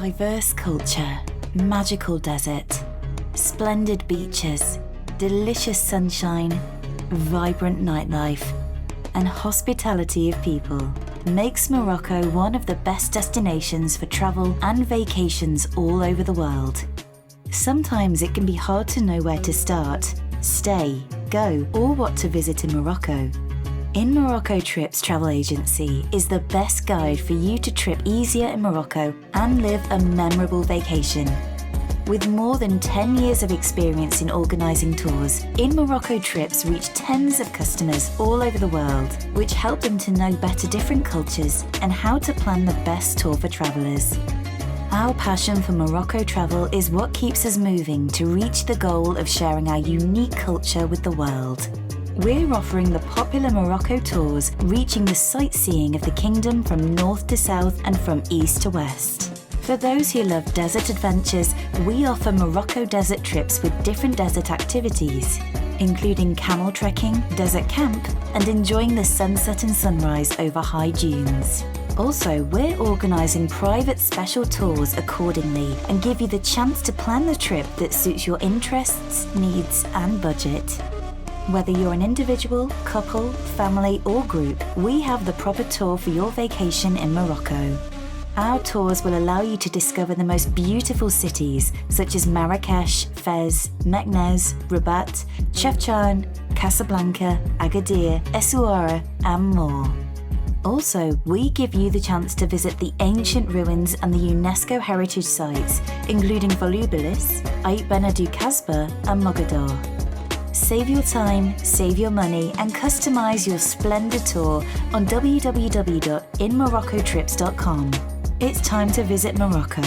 Diverse culture, magical desert, splendid beaches, delicious sunshine, vibrant nightlife, and hospitality of people makes Morocco one of the best destinations for travel and vacations all over the world. Sometimes it can be hard to know where to start, stay, go, or what to visit in Morocco. INMOROCCOTRIPS travel agency is the best guide for you to trip easier in Morocco and live a memorable vacation. With more than 10 years of experience in organising tours, INMOROCCOTRIPS reach tens of customers all over the world, which help them to know better different cultures and how to plan the best tour for travellers. Our passion for Morocco travel is what keeps us moving to reach the goal of sharing our unique culture with the world. We're offering the popular Morocco tours, reaching the sightseeing of the kingdom from north to south and from east to west. For those who love desert adventures, we offer Morocco desert trips with different desert activities, including camel trekking, desert camp, and enjoying the sunset and sunrise over high dunes. Also, we're organising private special tours accordingly and give you the chance to plan the trip that suits your interests, needs, and budget. Whether you're an individual, couple, family, or group, we have the proper tour for your vacation in Morocco. Our tours will allow you to discover the most beautiful cities such as Marrakesh, Fez, Meknès, Rabat, Chefchaouen, Casablanca, Agadir, Essaouira, and more. Also, we give you the chance to visit the ancient ruins and the UNESCO heritage sites, including Volubilis, Ait Benadou Casbah, and Mogador. Save your time, save your money, and customize your splendid tour on www.inmoroccotrips.com. It's time to visit Morocco.